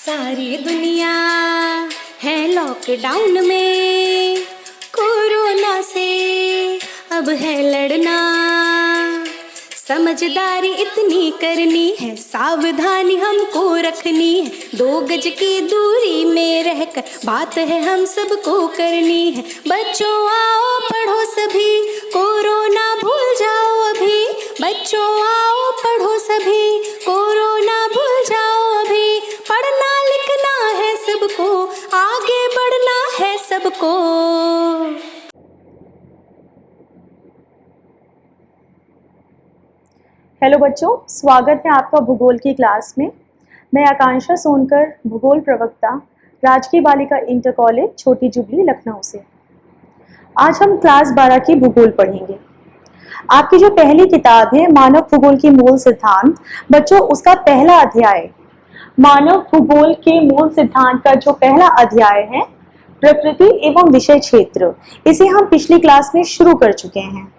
सारी दुनिया है लॉकडाउन में, कोरोना से अब है लड़ना। समझदारी इतनी करनी है, सावधानी हमको रखनी है। 2 गज की दूरी में रहकर बात है हम सबको करनी है। बच्चों आओ पढ़ो सभी, कोरोना भूल जाओ अभी। बच्चों आओ पढ़ो सभी, कोरोना भूल जाओ अभी। पढ़ना लिखना है सबको, आगे बढ़ना है सबको। हेलो बच्चों, स्वागत है आपका भूगोल की क्लास में। मैं आकांक्षा सोनकर, भूगोल प्रवक्ता, राजकीय बालिका इंटर कॉलेज छोटी जुबली लखनऊ से। आज हम क्लास 12 की भूगोल पढ़ेंगे। आपकी जो पहली किताब है मानव भूगोल के मूल सिद्धांत, बच्चों उसका पहला अध्याय, मानव भूगोल के मूल सिद्धांत का जो पहला अध्याय है प्रकृति एवं विषय क्षेत्र, इसे हम पिछली क्लास में शुरू कर चुके हैं।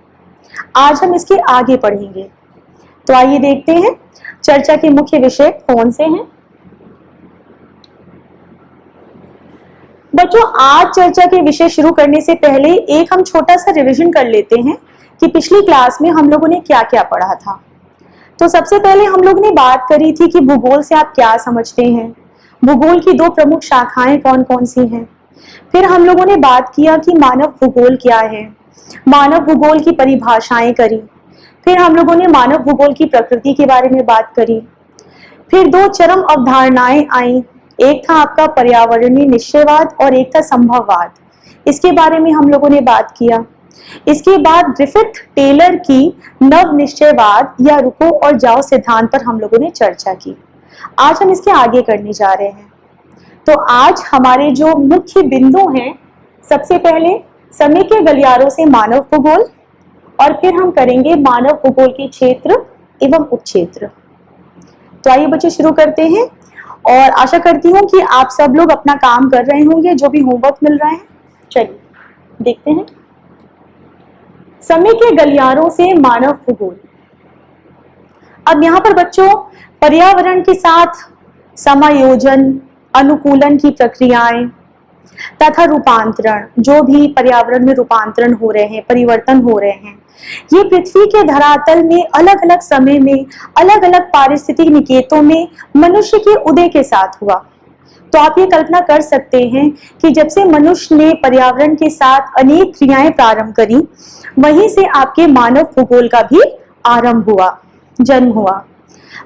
आज हम इसके आगे पढ़ेंगे। तो आइए देखते हैं चर्चा के मुख्य विषय कौन से हैं। बच्चों आज चर्चा के विषय शुरू करने से पहले एक हम छोटा सा रिवीजन कर लेते हैं कि पिछली क्लास में हम लोगों ने क्या क्या पढ़ा था। तो सबसे पहले हम लोग ने बात करी थी कि भूगोल से आप क्या समझते हैं, भूगोल की 2 प्रमुख शाखाएं कौन कौन सी हैं। फिर हम लोगों ने बात किया कि मानव भूगोल क्या है, मानव भूगोल की परिभाषाएं करी। फिर हम लोगों ने मानव भूगोल की प्रकृति के बारे में बात करी। फिर 2 चरम अवधारणाएं आई, एक था आपका पर्यावरणीय निश्चयवाद और एक था संभववाद। इसके बारे में हम लोगों ने बात किया। इसके बाद ग्रिफिथ टेलर की नव निश्चयवाद या रुको और जाओ सिद्धांत पर हम लोगों ने चर्चा की। आज हम इसके आगे करने जा रहे हैं। तो आज हमारे जो मुख्य बिंदु हैं, सबसे पहले समय के गलियारों से मानव भूगोल, और फिर हम करेंगे मानव भूगोल के क्षेत्र एवं उपक्षेत्र। तो आइए बच्चे शुरू करते हैं, और आशा करती हूँ कि आप सब लोग अपना काम कर रहे होंगे, जो भी होमवर्क मिल रहा है। चलिए देखते हैं समय के गलियारों से मानव भूगोल। अब यहाँ पर बच्चों पर्यावरण के साथ समायोजन, अनुकूलन की प्रक्रियाएं तथा रूपांतरण, जो भी पर्यावरण में रूपांतरण हो रहे हैं, परिवर्तन हो रहे हैं, ये पृथ्वी के धरातल में अलग अलग समय में अलग अलग पारिस्थितिक निकेतों में मनुष्य के उदय के साथ हुआ। तो आप ये कल्पना कर सकते हैं कि जब से मनुष्य ने पर्यावरण के साथ अनेक क्रियाएं प्रारंभ करी, वहीं से आपके मानव भूगोल का भी आरंभ हुआ, जन्म हुआ।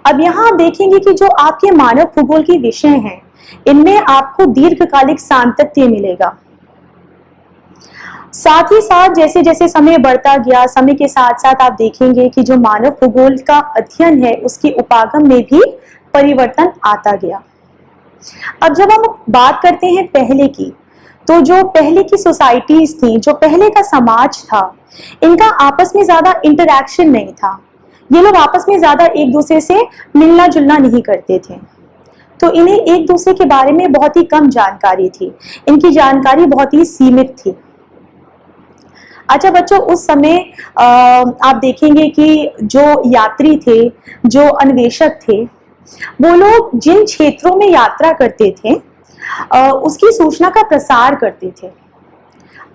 अब यहाँ आप देखेंगे कि जो आपके मानव भूगोल के विषय हैं, इनमें आपको दीर्घकालिक सातत्य मिलेगा। साथ ही साथ जैसे जैसे समय बढ़ता गया, समय के साथ साथ आप देखेंगे कि जो मानव भूगोल का अध्ययन है, उसके उपागम में भी परिवर्तन आता गया। अब जब हम बात करते हैं पहले की, तो जो पहले की सोसाइटीज थी, जो पहले का समाज था, इनका आपस में ज्यादा इंटरैक्शन नहीं था। ये लोग आपस में ज्यादा एक दूसरे से मिलना जुलना नहीं करते थे, तो इन्हें एक दूसरे के बारे में बहुत ही कम जानकारी थी। इनकी जानकारी बहुत ही सीमित थी। अच्छा बच्चों, उस समय आप देखेंगे कि जो यात्री थे, जो अन्वेषक थे, वो लोग जिन क्षेत्रों में यात्रा करते थे उसकी सूचना का प्रसार करते थे।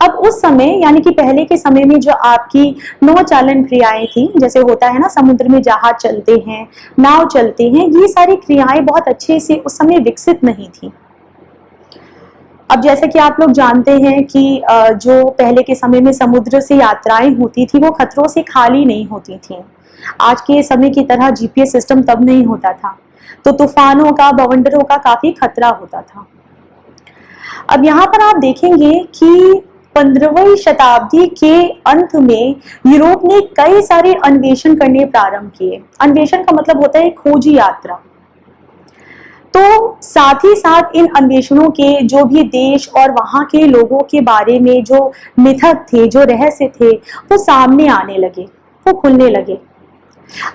अब उस समय यानी कि पहले के समय में जो आपकी नौचालन क्रियाएं थी, जैसे होता है ना समुद्र में जहाज चलते हैं, नाव चलते हैं, ये सारी क्रियाएं बहुत अच्छे से उस समय विकसित नहीं थी। अब जैसे कि आप लोग जानते हैं कि जो पहले के समय में समुद्र से यात्राएं होती थी, वो खतरों से खाली नहीं होती थी। आज के समय की तरह जीपीएस सिस्टम तब नहीं होता था, तो तूफानों का, बवंडरों का काफी खतरा होता था। अब यहाँ पर आप देखेंगे कि 15वीं शताब्दी के अंत में यूरोप ने कई सारे अन्वेषण करने प्रारंभ किए। अन्वेषण का मतलब होता है खोजी यात्रा। तो साथ ही साथ इन अन्वेषणों के जो भी देश और वहां के लोगों के बारे में जो मिथक थे, जो रहस्य थे, वो सामने आने लगे, वो खुलने लगे।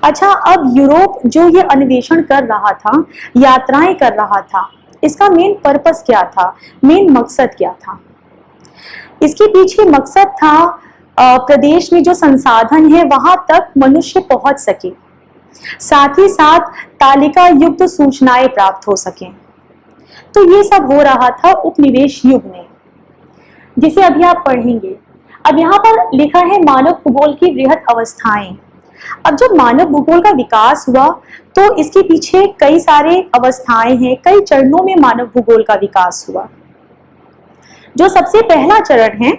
अच्छा, अब यूरोप जो ये अन्वेषण कर रहा था, यात्राएं कर रहा था, इसका मेन पर्पस क्या था, मेन मकसद क्या था? इसके पीछे मकसद था प्रदेश में जो संसाधन है वहां तक मनुष्य पहुंच सके, साथ ही साथ तालिका युक्त सूचनाएं प्राप्त हो सकें। तो ये सब हो रहा था उपनिवेश युग में, जिसे अभी आप पढ़ेंगे। अब यहाँ पर लिखा है मानव भूगोल की वृहत अवस्थाएं। अब जब मानव भूगोल का विकास हुआ तो इसके पीछे कई सारे अवस्थाएं हैं, कई चरणों में मानव भूगोल का विकास हुआ। जो सबसे पहला चरण है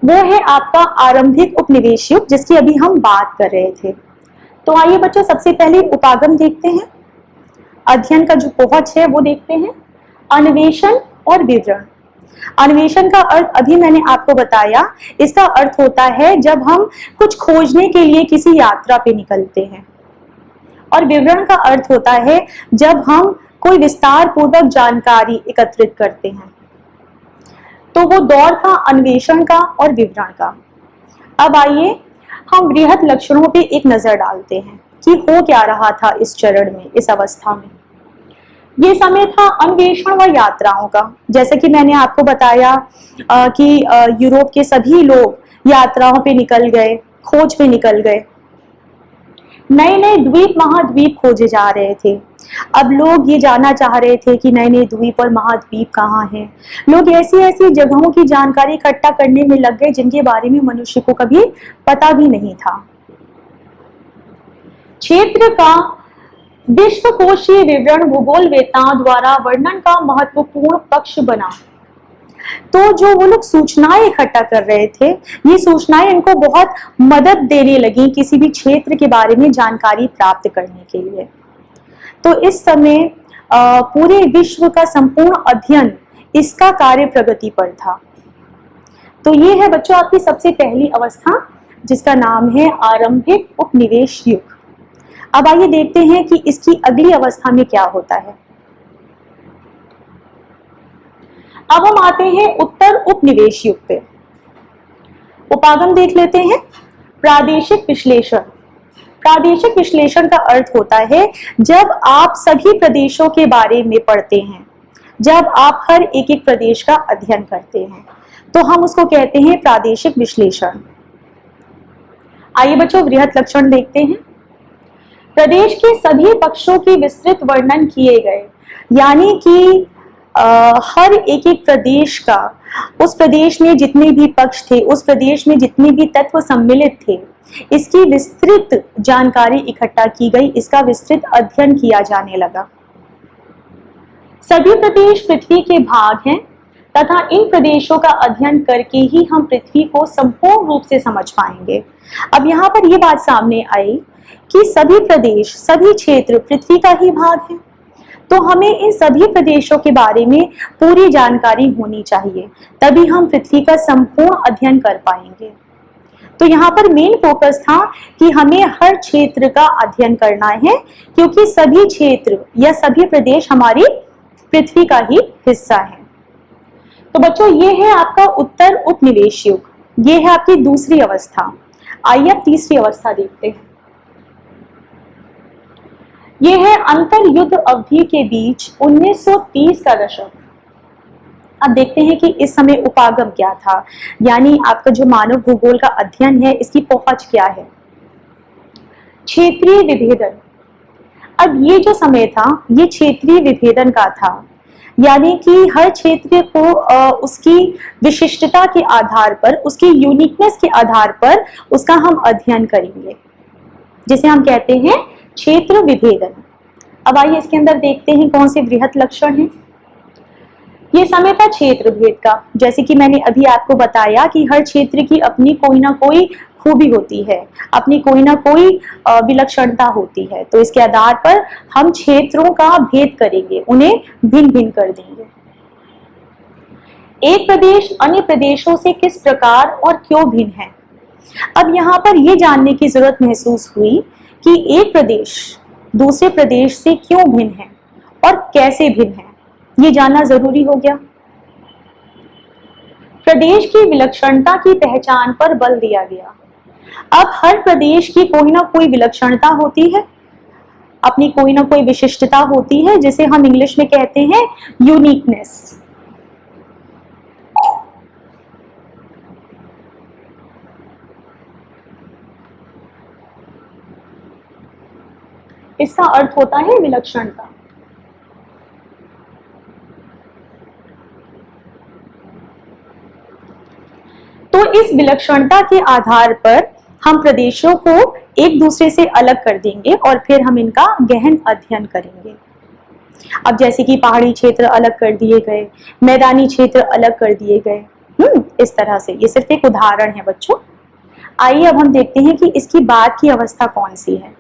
वो है आपका आरंभिक उपनिवेश युग, जिसकी अभी हम बात कर रहे थे। तो आइए बच्चों, सबसे पहले उपागम देखते हैं, अध्ययन का जो पहुंच है वो देखते हैं। अन्वेषण और विवरण। अन्वेषण का अर्थ अभी मैंने आपको बताया, इसका अर्थ होता है जब हम कुछ खोजने के लिए किसी यात्रा पे निकलते हैं, और विवरण का अर्थ होता है जब हम कोई विस्तार पूर्वक जानकारी एकत्रित करते हैं। तो वो दौर था अन्वेषण का और विवरण का। अब आइए हम वृहत लक्षणों पे एक नजर डालते हैं कि हो क्या रहा था इस चरण में, इस अवस्था में। ये समय था अन्वेषण व यात्राओं का। जैसे कि मैंने आपको बताया कि यूरोप के सभी लोग यात्राओं पे निकल गए, खोज पे निकल गए। नए नए द्वीप महाद्वीप खोजे जा रहे थे। अब लोग ये जानना चाह रहे थे कि नए नए द्वीप और महाद्वीप कहाँ हैं। लोग ऐसी ऐसी जगहों की जानकारी इकट्ठा करने में लग गए जिनके बारे में मनुष्य को कभी पता भी नहीं था। क्षेत्र का विश्वकोशीय विवरण भूगोलवेत्ताओं द्वारा वर्णन का महत्वपूर्ण पक्ष बना। तो जो वो लोग सूचनाएं इकट्ठा कर रहे थे, ये सूचनाएं इनको बहुत मदद देने लगी किसी भी क्षेत्र के बारे में जानकारी प्राप्त करने के लिए। तो इस समय पूरे विश्व का संपूर्ण अध्ययन इसका कार्य प्रगति पर था। तो ये है बच्चों आपकी सबसे पहली अवस्था, जिसका नाम है आरंभिक उपनिवेश युग। अब आइए देखते हैं कि इसकी अगली अवस्था में क्या होता है। अब हम आते हैं उत्तर उपनिवेश युग पे। उपागम देख लेते हैं। प्रादेशिक विश्लेषण। प्रादेशिक विश्लेषण का अर्थ होता है जब आप सभी प्रदेशों के बारे में पढ़ते हैं, जब आप हर एक एक प्रदेश का अध्ययन करते हैं, तो हम उसको कहते हैं प्रादेशिक विश्लेषण। आइए बच्चों वृहत लक्षण देखते हैं। प्रदेश के सभी पक्षों की विस्तृत वर्णन किए गए, यानी कि हर एक एक प्रदेश का, उस प्रदेश में जितने भी पक्ष थे, उस प्रदेश में जितने भी तत्व सम्मिलित थे, इसकी विस्तृत जानकारी इकट्ठा की गई, इसका विस्तृत अध्ययन किया जाने लगा। सभी प्रदेश पृथ्वी के भाग हैं तथा इन प्रदेशों का अध्ययन करके ही हम पृथ्वी को संपूर्ण रूप से समझ पाएंगे। अब यहाँ पर यह बात सामने आई कि सभी प्रदेश, सभी क्षेत्र पृथ्वी का ही भाग है, तो हमें इन सभी प्रदेशों के बारे में पूरी जानकारी होनी चाहिए, तभी हम पृथ्वी का संपूर्ण अध्ययन कर पाएंगे। तो यहाँ पर मेन फोकस था कि हमें हर क्षेत्र का अध्ययन करना है, क्योंकि सभी क्षेत्र या सभी प्रदेश हमारी पृथ्वी का ही हिस्सा है। तो बच्चों ये है आपका उत्तर उपनिवेश युग, ये है आपकी दूसरी अवस्था। आइए अब तीसरी अवस्था देखते हैं। ये है अंतर युद्ध अवधि के बीच 1930 का दशक। अब देखते हैं कि इस समय उपागम क्या था, यानी आपका जो मानव भूगोल का अध्ययन है इसकी पहुंच क्या है। क्षेत्रीय विभेदन। अब ये जो समय था ये क्षेत्रीय विभेदन का था, यानी कि हर क्षेत्र को उसकी विशिष्टता के आधार पर, उसकी यूनिकनेस के आधार पर उसका हम अध्ययन करेंगे, जिसे हम कहते हैं क्षेत्र विभेदन। अब आइए इसके अंदर देखते हैं कौन से वृहत लक्षण हैं। ये समय था क्षेत्र भेद का। जैसे कि मैंने अभी आपको बताया कि हर क्षेत्र की अपनी कोई ना कोई खूबी होती है, अपनी कोई ना कोई विलक्षणता होती है, तो इसके आधार पर हम क्षेत्रों का भेद करेंगे, उन्हें भिन्न भिन्न कर देंगे। एक प्रदेश अन्य प्रदेशों से किस प्रकार और क्यों भिन्न है। अब यहाँ पर यह जानने की जरूरत महसूस हुई कि एक प्रदेश दूसरे प्रदेश से क्यों भिन्न है और कैसे भिन्न है, ये जानना जरूरी हो गया। प्रदेश की विलक्षणता की पहचान पर बल दिया गया। अब हर प्रदेश की कोई ना कोई विलक्षणता होती है, अपनी कोई ना कोई विशिष्टता होती है, जिसे हम इंग्लिश में कहते हैं यूनिकनेस। इसका अर्थ होता है विलक्षणता। इस विलक्षणता के आधार पर हम प्रदेशों को एक दूसरे से अलग कर देंगे और फिर हम इनका गहन अध्ययन करेंगे। अब जैसे कि पहाड़ी क्षेत्र अलग कर दिए गए, मैदानी क्षेत्र अलग कर दिए गए, इस तरह से। ये सिर्फ एक उदाहरण है बच्चों। आइए अब हम देखते हैं कि इसकी बाद की अवस्था कौन सी है।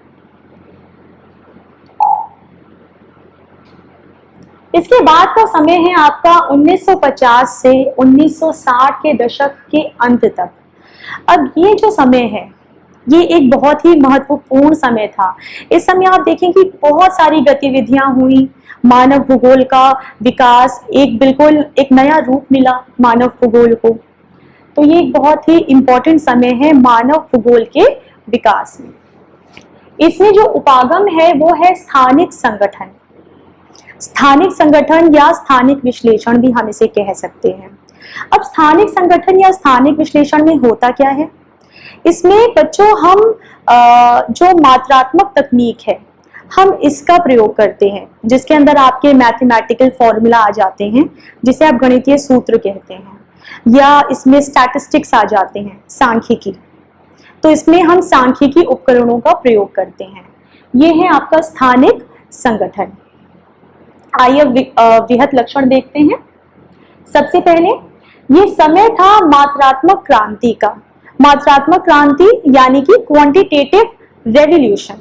इसके बाद का समय है आपका 1950 से 1960 के दशक के अंत तक। अब ये जो समय है ये एक बहुत ही महत्वपूर्ण समय था। इस समय आप देखें कि बहुत सारी गतिविधियां हुई, मानव भूगोल का विकास, बिल्कुल एक नया रूप मिला मानव भूगोल को। तो ये एक बहुत ही इम्पोर्टेंट समय है मानव भूगोल के विकास में। इसमें जो उपागम है वो है स्थानिक संगठन। स्थानिक संगठन या स्थानिक विश्लेषण भी हम इसे कह सकते हैं। अब स्थानिक संगठन या स्थानिक विश्लेषण में होता क्या है? इसमें बच्चों हम जो मात्रात्मक तकनीक है हम इसका प्रयोग करते हैं, जिसके अंदर आपके मैथमेटिकल फॉर्मूला आ जाते हैं, जिसे आप गणितीय सूत्र कहते हैं, या इसमें स्टैटिस्टिक्स आ जाते हैं, सांख्यिकी। तो इसमें हम सांख्यिकी उपकरणों का प्रयोग करते हैं। ये है आपका स्थानिक संगठन। आइए वृहत लक्षण देखते हैं। सबसे पहले ये समय था मात्रात्मक क्रांति का। मात्रात्मक क्रांति यानी कि क्वांटिटेटिव रेवोल्यूशन,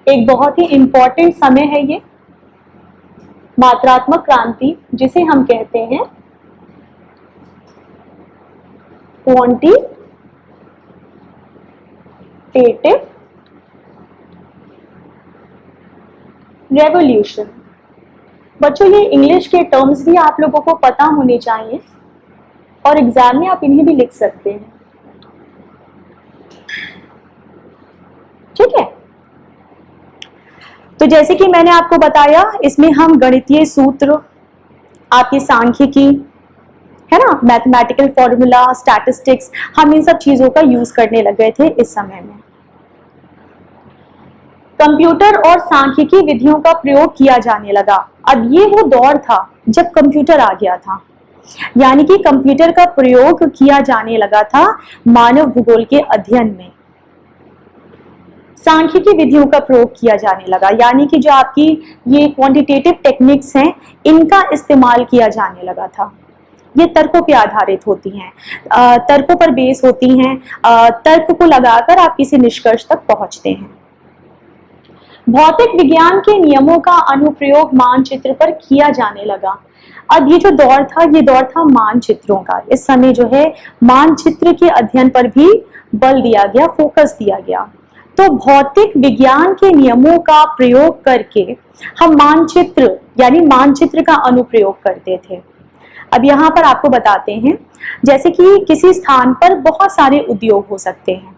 एक बहुत ही इंपॉर्टेंट समय है ये मात्रात्मक क्रांति, जिसे हम कहते हैं क्वांटिटेटिव रेवोल्यूशन। बच्चों ये इंग्लिश के टर्म्स भी आप लोगों को पता होने चाहिए और एग्जाम में आप इन्हें भी लिख सकते हैं, ठीक है। तो जैसे कि मैंने आपको बताया, इसमें हम गणितीय सूत्र, आपकी सांख्यिकी है ना, मैथमेटिकल फॉर्मूला, स्टैटिस्टिक्स, हम इन सब चीजों का यूज करने लग गए थे इस समय में। कंप्यूटर और सांख्यिकी विधियों का प्रयोग किया जाने लगा। अब ये वो दौर था जब कंप्यूटर आ गया था, यानी कि कंप्यूटर का प्रयोग किया जाने लगा था मानव भूगोल के अध्ययन में। सांख्यिकी विधियों का प्रयोग किया जाने लगा, यानी कि जो आपकी ये क्वांटिटेटिव टेक्निक्स हैं इनका इस्तेमाल किया जाने लगा था। ये तर्कों पे आधारित होती हैं, तर्कों पर बेस होती हैं, तर्क को लगाकर आप किसी निष्कर्ष तक पहुंचते हैं। भौतिक विज्ञान के नियमों का अनुप्रयोग मानचित्र पर किया जाने लगा। अब ये जो दौर था ये दौर था मानचित्रों का। इस समय जो है मानचित्र के अध्ययन पर भी बल दिया गया, फोकस दिया गया। तो भौतिक विज्ञान के नियमों का प्रयोग करके हम मानचित्र यानी मानचित्र का अनुप्रयोग करते थे। अब यहाँ पर आपको बताते हैं, जैसे कि किसी स्थान पर बहुत सारे उद्योग हो सकते हैं,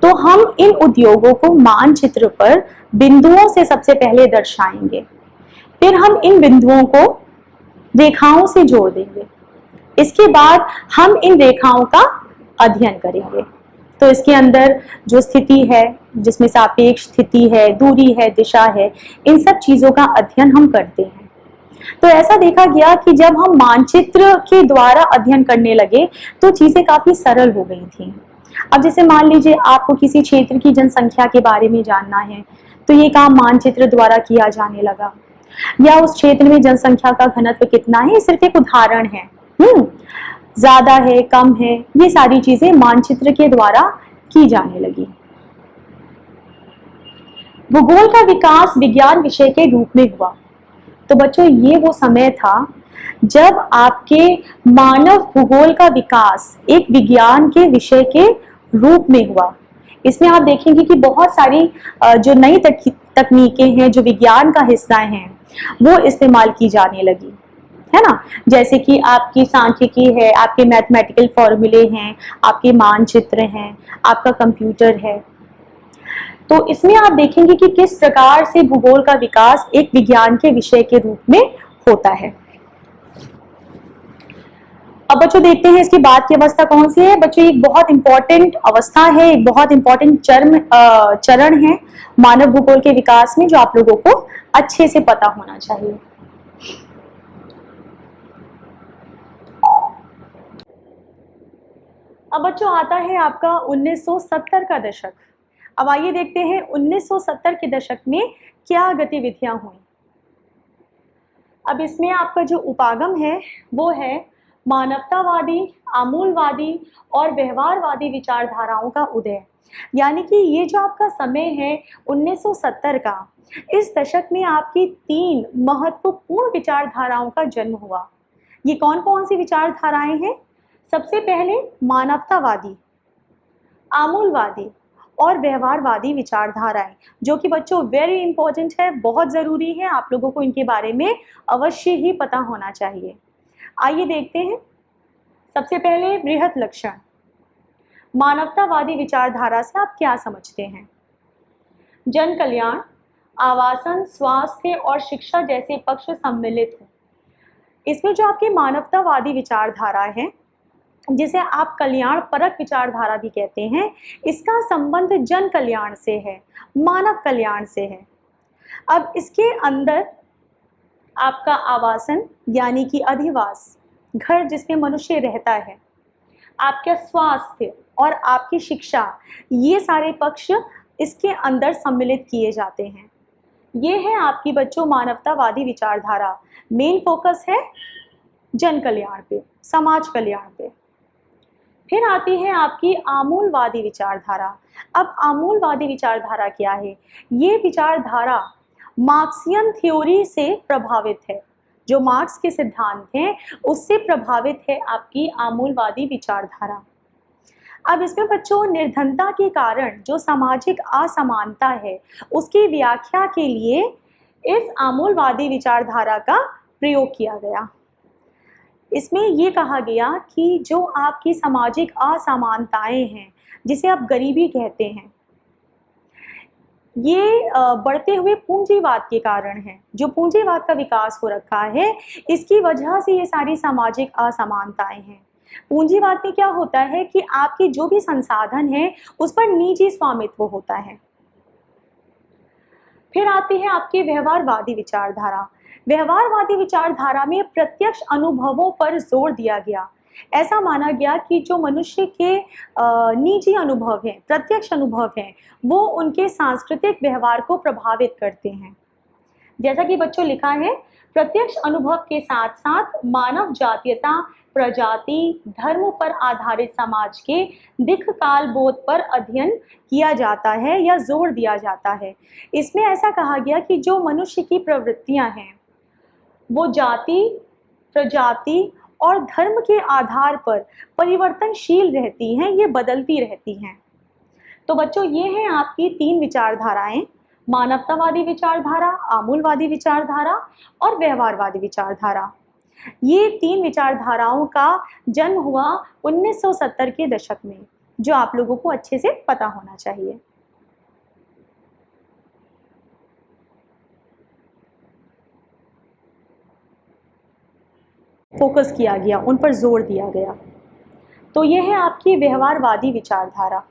तो हम इन उद्योगों को मानचित्र पर बिंदुओं से सबसे पहले दर्शाएंगे, फिर हम इन बिंदुओं को रेखाओं से जोड़ देंगे। इसके बाद हम इन रेखाओं का अध्ययन करेंगे। तो इसके अंदर जो स्थिति है, जिसमें सापेक्ष स्थिति है, दूरी है, दिशा है, इन सब चीजों का अध्ययन हम करते हैं। तो ऐसा देखा गया कि जब हम मानचित्र के द्वारा अध्ययन करने लगे तो चीजें काफी सरल हो गई थी। अब जैसे मान लीजिए आपको किसी क्षेत्र की जनसंख्या के बारे में जानना है, तो ये काम मानचित्र द्वारा किया जाने लगा। या उस क्षेत्र में जनसंख्या का घनत्व कितना है, सिर्फ एक उदाहरण है, ज्यादा है, कम है, ये सारी चीजें मानचित्र के द्वारा की जाने लगी। भूगोल का विकास विज्ञान विषय के रूप में हुआ। तो बच्चों ये वो समय था जब आपके मानव भूगोल का विकास एक विज्ञान के विषय के रूप में हुआ। इसमें आप देखेंगे कि बहुत सारी जो नई तकनीकें हैं जो विज्ञान का हिस्सा हैं वो इस्तेमाल की जाने लगी, है ना। जैसे कि आपकी सांख्यिकी है, आपके मैथमेटिकल फॉर्मूले हैं, आपके मानचित्र हैं, आपका कंप्यूटर है। तो इसमें आप देखेंगे कि किस प्रकार से भूगोल का विकास एक विज्ञान के विषय के रूप में होता है। अब बच्चों देखते हैं इसकी बाद की अवस्था कौन सी है। बच्चों एक बहुत इंपॉर्टेंट अवस्था है, एक बहुत इंपॉर्टेंट चरण है मानव भूगोल के विकास में, जो आप लोगों को अच्छे से पता होना चाहिए। अब बच्चों आता है आपका 1970 का दशक। अब आइए देखते हैं 1970 के दशक में क्या गतिविधियां हुई। अब इसमें आपका जो उपागम है वो है मानवतावादी, आमूलवादी और व्यवहारवादी विचारधाराओं का उदय। यानी कि ये जो आपका समय है 1970 का, इस दशक में आपकी 3 महत्वपूर्ण विचारधाराओं का जन्म हुआ। ये कौन कौन सी विचारधाराएं हैं? सबसे पहले मानवतावादी, आमूलवादी और व्यवहारवादी विचारधाराएं, जो कि बच्चों वेरी इंपॉर्टेंट है, बहुत ज़रूरी है, आप लोगों को इनके बारे में अवश्य ही पता होना चाहिए। आइए देखते हैं। सबसे पहले बृहत लक्षण। मानवतावादी विचारधारा से आप क्या समझते हैं? जन कल्याण, आवासन, स्वास्थ्य और शिक्षा जैसे पक्ष सम्मिलित हैं। इसमें जो आपकी मानवतावादी विचारधारा है, जिसे आप कल्याण परक विचारधारा भी कहते हैं, इसका संबंध जन कल्याण से है, मानव कल्याण से है। अब इसके अंदर आपका आवासन यानी कि अधिवास, घर जिसमें मनुष्य रहता है, आपका स्वास्थ्य और आपकी शिक्षा, ये सारे पक्ष इसके अंदर सम्मिलित किए जाते हैं। ये है आपकी बच्चों मानवतावादी विचारधारा। मेन फोकस है जन कल्याण पे, समाज कल्याण पे। फिर आती है आपकी आमूलवादी विचारधारा। अब आमूलवादी विचारधारा क्या है? ये विचारधारा मार्क्सियन थ्योरी से प्रभावित है। जो मार्क्स के सिद्धांत हैं उससे प्रभावित है आपकी आमूलवादी विचारधारा। अब इसमें बच्चों निर्धनता के कारण जो सामाजिक असमानता है, उसकी व्याख्या के लिए इस आमूलवादी विचारधारा का प्रयोग किया गया। इसमें ये कहा गया कि जो आपकी सामाजिक असमानताएं हैं, जिसे आप गरीबी कहते हैं, ये बढ़ते हुए पूंजीवाद के कारण है। जो पूंजीवाद का विकास हो रखा है, इसकी वजह से ये सारी सामाजिक असमानताएं हैं। पूंजीवाद में क्या होता है कि आपके जो भी संसाधन हैं उस पर निजी स्वामित्व होता है। फिर आती है आपकी व्यवहारवादी विचारधारा। व्यवहारवादी विचारधारा में प्रत्यक्ष अनुभवों पर जोर दिया गया। ऐसा माना गया कि जो मनुष्य के निजी अनुभव हैं, प्रत्यक्ष अनुभव हैं, वो उनके सांस्कृतिक व्यवहार को प्रभावित करते हैं। जैसा कि बच्चों लिखा है, प्रत्यक्ष अनुभव के साथ साथ मानव जातीयता, प्रजाति, धर्म पर आधारित समाज के दिक् काल बोध पर अध्ययन किया जाता है या जोर दिया जाता है। इसमें ऐसा कहा गया कि जो मनुष्य की प्रवृत्तियां हैं वो जाति, प्रजाति और धर्म के आधार पर परिवर्तनशील रहती हैं, ये बदलती रहती हैं। तो बच्चों ये हैं आपकी 3 विचारधाराएं, मानवतावादी विचारधारा, आमूलवादी विचारधारा और व्यवहारवादी विचारधारा। ये 3 विचारधाराओं का जन्म हुआ 1970 के दशक में, जो आप लोगों को अच्छे से पता होना चाहिए। फोकस किया गया, उन पर जोर दिया गया। तो ये है आपकी व्यवहारवादी विचारधारा।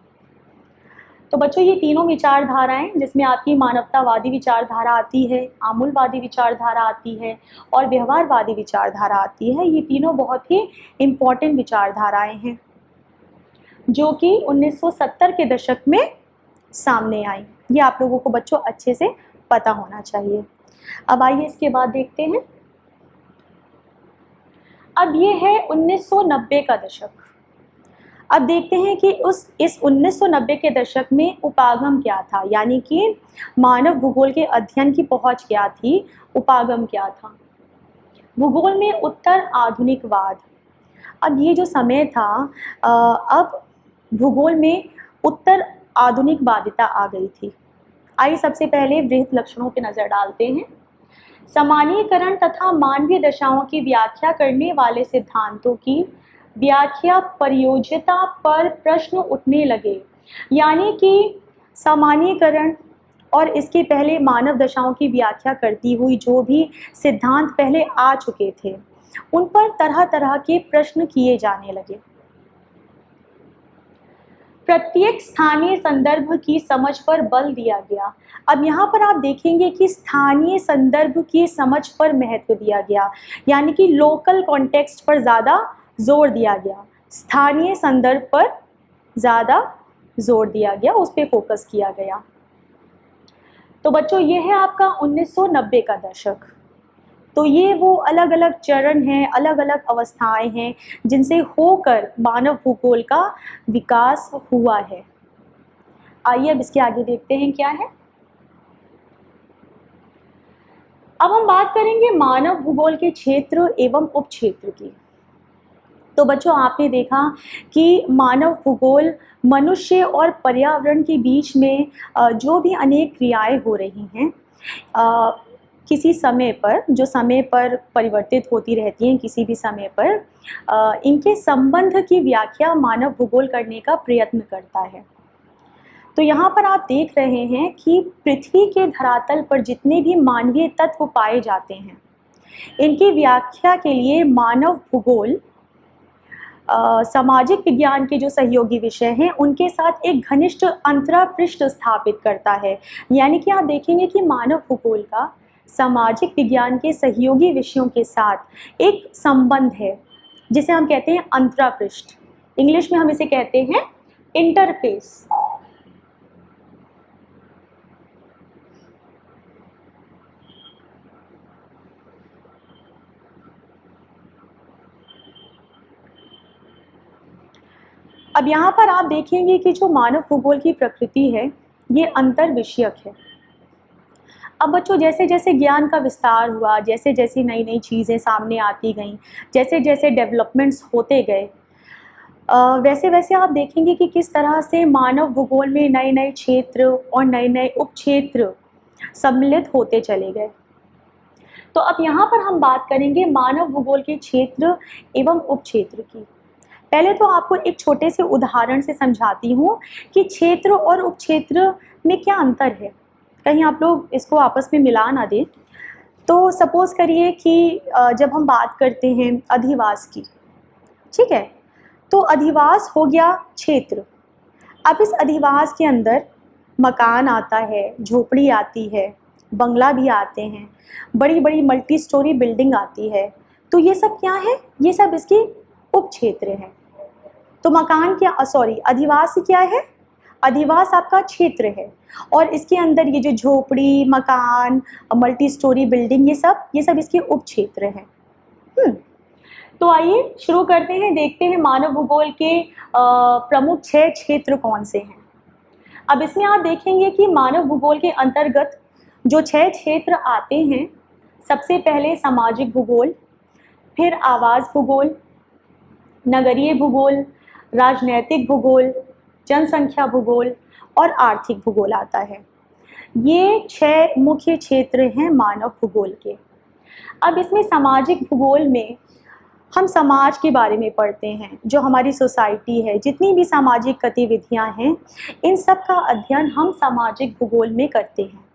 तो बच्चों ये तीनों विचारधाराएं, जिसमें आपकी मानवतावादी विचारधारा आती है, आमूलवादी विचारधारा आती है और व्यवहारवादी विचारधारा आती है, ये तीनों बहुत ही इम्पॉर्टेंट विचारधाराएं हैं जो कि 1970 के दशक में सामने आई। ये आप लोगों को बच्चों अच्छे से पता होना चाहिए। अब आइए इसके बाद देखते हैं। अब ये है 1990 का दशक। अब देखते हैं कि इस 1990 के दशक में उपागम क्या था, यानी कि मानव भूगोल के अध्ययन की पहुंच क्या थी, उपागम क्या था। भूगोल में उत्तर आधुनिकवाद। अब ये जो समय था, अब भूगोल में उत्तर आधुनिकवादिता आ गई थी। आइए सबसे पहले बृहत लक्षणों पर नजर डालते हैं। सामान्यीकरण तथा मानवीय दशाओं की व्याख्या करने वाले सिद्धांतों की व्याख्या प्रयोज्यता पर प्रश्न उठने लगे। यानी कि सामान्यीकरण और इसके पहले मानव दशाओं की व्याख्या करती हुई जो भी सिद्धांत पहले आ चुके थे, उन पर तरह तरह के प्रश्न किए जाने लगे। प्रत्येक स्थानीय संदर्भ की समझ पर बल दिया गया। अब यहाँ पर आप देखेंगे कि स्थानीय संदर्भ की समझ पर महत्व दिया गया, यानी कि लोकल कॉन्टेक्स्ट पर ज़्यादा जोर दिया गया। स्थानीय संदर्भ पर ज़्यादा जोर दिया गया, उस पर फोकस किया गया। तो बच्चों ये है आपका 1990 का दशक। तो ये वो अलग अलग चरण हैं, अलग अलग अवस्थाएं हैं जिनसे होकर मानव भूगोल का विकास हुआ है। आइए अब इसके आगे देखते हैं क्या है। अब हम बात करेंगे मानव भूगोल के क्षेत्र एवं उपक्षेत्र की। तो बच्चों आपने देखा कि मानव भूगोल मनुष्य और पर्यावरण के बीच में जो भी अनेक क्रियाएं हो रही हैं किसी समय पर, जो समय पर परिवर्तित होती रहती हैं किसी भी समय पर, इनके संबंध की व्याख्या मानव भूगोल करने का प्रयत्न करता है। तो यहाँ पर आप देख रहे हैं कि पृथ्वी के धरातल पर जितने भी मानवीय तत्व पाए जाते हैं इनकी व्याख्या के लिए मानव भूगोल सामाजिक विज्ञान के जो सहयोगी विषय हैं उनके साथ एक घनिष्ठ अंतरापृष्ठ स्थापित करता है। यानी कि आप देखेंगे कि मानव भूगोल का सामाजिक विज्ञान के सहयोगी विषयों के साथ एक संबंध है जिसे हम कहते हैं अंतरापृष्ठ। इंग्लिश में हम इसे कहते हैं इंटरफेस। अब यहाँ पर आप देखेंगे कि जो मानव भूगोल की प्रकृति है ये अंतर विषयक है। अब बच्चों जैसे जैसे ज्ञान का विस्तार हुआ, जैसे जैसे नई नई चीज़ें सामने आती गईं, जैसे जैसे डेवलपमेंट्स होते गए, वैसे वैसे आप देखेंगे कि किस तरह से मानव भूगोल में नए नए क्षेत्र और नए नए उपक्षेत्र सम्मिलित होते चले गए। तो अब यहाँ पर हम बात करेंगे मानव भूगोल के क्षेत्र एवं उपक्षेत्र की। पहले तो आपको एक छोटे से उदाहरण से समझाती हूँ कि क्षेत्र और उपक्षेत्र में क्या अंतर है, कहीं आप लोग इसको आपस में मिला ना दें। तो सपोज करिए कि जब हम बात करते हैं अधिवास की, ठीक है, तो अधिवास हो गया क्षेत्र। अब इस अधिवास के अंदर मकान आता है, झोपड़ी आती है, बंगला भी आते हैं, बड़ी बड़ी मल्टी स्टोरी बिल्डिंग आती है। तो ये सब क्या है, ये सब इसके उपक्षेत्र हैं। तो मकान क्या, अधिवास क्या है, अधिवास आपका क्षेत्र है और इसके अंदर ये जो झोपड़ी, मकान, मल्टी स्टोरी बिल्डिंग, ये सब इसके उपक्षेत्र हैं। तो आइए शुरू करते हैं, देखते हैं मानव भूगोल के प्रमुख 6 क्षेत्र कौन से हैं। अब इसमें आप देखेंगे कि मानव भूगोल के अंतर्गत जो 6 क्षेत्र आते हैं, सबसे पहले सामाजिक भूगोल, फिर आवास भूगोल, नगरीय भूगोल, राजनैतिक भूगोल, जनसंख्या भूगोल और आर्थिक भूगोल आता है। ये 6 मुख्य क्षेत्र हैं मानव भूगोल के। अब इसमें सामाजिक भूगोल में हम समाज के बारे में पढ़ते हैं, जो हमारी सोसाइटी है, जितनी भी सामाजिक गतिविधियां हैं, इन सब का अध्ययन हम सामाजिक भूगोल में करते हैं।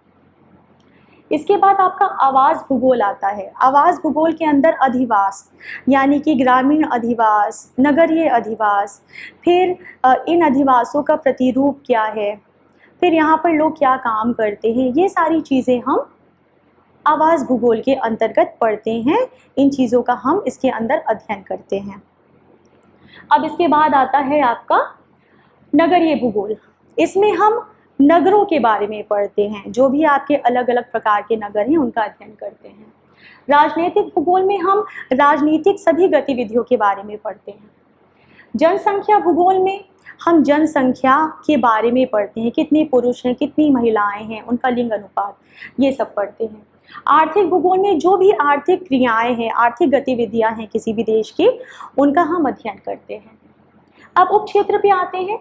इसके बाद आपका आवास भूगोल आता है। आवास भूगोल के अंदर अधिवास यानी कि ग्रामीण अधिवास, नगरीय अधिवास, फिर इन अधिवासों का प्रतिरूप क्या है, फिर यहाँ पर लोग क्या काम करते हैं, ये सारी चीज़ें हम आवास भूगोल के अंतर्गत पढ़ते हैं। इन चीज़ों का हम इसके अंदर अध्ययन करते हैं। अब इसके बाद आता है आपका नगरीय भूगोल। इसमें हम नगरों के बारे में पढ़ते हैं, जो भी आपके अलग अलग प्रकार के नगर हैं उनका अध्ययन करते हैं। राजनीतिक भूगोल में हम राजनीतिक सभी गतिविधियों के बारे में पढ़ते हैं। जनसंख्या भूगोल में हम जनसंख्या के बारे में पढ़ते हैं, कितने पुरुष हैं, कितनी महिलाएं हैं, उनका लिंग अनुपात, ये सब पढ़ते हैं। आर्थिक भूगोल में जो भी आर्थिक क्रियाएं हैं, आर्थिक गतिविधियां हैं किसी भी देश की, उनका हम अध्ययन करते हैं। अब उपक्षेत्र पे आते हैं।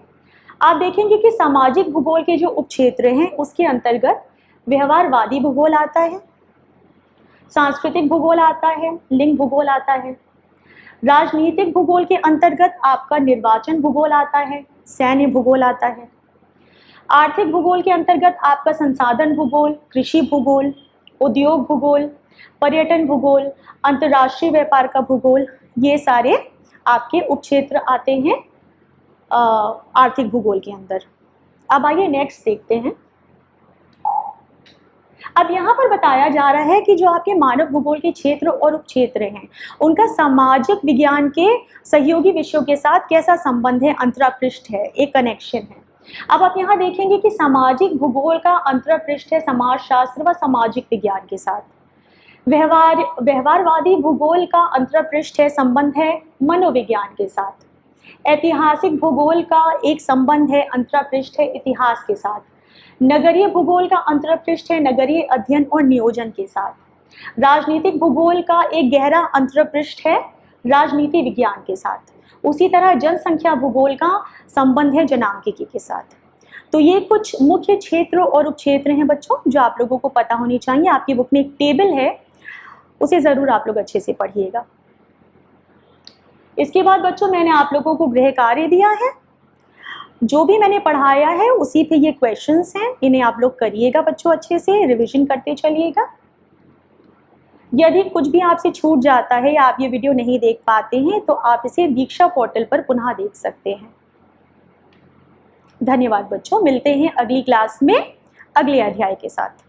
आप देखेंगे कि सामाजिक भूगोल के जो उपक्षेत्र हैं उसके अंतर्गत व्यवहारवादी भूगोल आता है, सांस्कृतिक भूगोल आता है, लिंग भूगोल आता है। राजनीतिक भूगोल के अंतर्गत आपका निर्वाचन भूगोल आता है, सैन्य भूगोल आता है। आर्थिक भूगोल के अंतर्गत आपका संसाधन भूगोल, कृषि भूगोल, उद्योग भूगोल, पर्यटन भूगोल, अंतर्राष्ट्रीय व्यापार का भूगोल, ये सारे आपके उपक्षेत्र आते हैं आर्थिक भूगोल के अंदर। अब आइए नेक्स्ट देखते हैं। अब यहाँ पर बताया जा रहा है कि जो आपके मानव भूगोल के क्षेत्र और उपक्षेत्र हैं उनका सामाजिक विज्ञान के सहयोगी विषयों के साथ कैसा संबंध है, अंतरापृष्ठ है, एक कनेक्शन है। अब आप यहाँ देखेंगे कि सामाजिक भूगोल का अंतरापृष्ठ है समाजशास्त्र व सामाजिक विज्ञान के साथ। व्यवहारवादी भूगोल का अंतरापृष्ठ है संबंध है मनोविज्ञान के साथ। ऐतिहासिक भूगोल का एक संबंध है, अंतरापृष्ठ है इतिहास के साथ। नगरीय भूगोल का अंतरापृष्ठ है नगरीय अध्ययन और नियोजन के साथ। राजनीतिक भूगोल का एक गहरा अंतरापृष्ठ है राजनीति विज्ञान के साथ। उसी तरह जनसंख्या भूगोल का संबंध है जनांकिकी के साथ। तो ये कुछ मुख्य क्षेत्र और उपक्षेत्र हैं बच्चों जो आप लोगों को पता होनी चाहिए। आपकी बुक में एक टेबल है, उसे ज़रूर आप लोग अच्छे से पढ़िएगा। इसके बाद बच्चों मैंने आप लोगों को गृह कार्य दिया है, जो भी मैंने पढ़ाया है उसी पे ये क्वेश्चंस हैं, इन्हें आप लोग करिएगा बच्चों, अच्छे से रिवीजन करते चलिएगा। यदि कुछ भी आपसे छूट जाता है या आप ये वीडियो नहीं देख पाते हैं तो आप इसे दीक्षा पोर्टल पर पुनः देख सकते हैं। धन्यवाद बच्चों, मिलते हैं अगली क्लास में अगले अध्याय के साथ।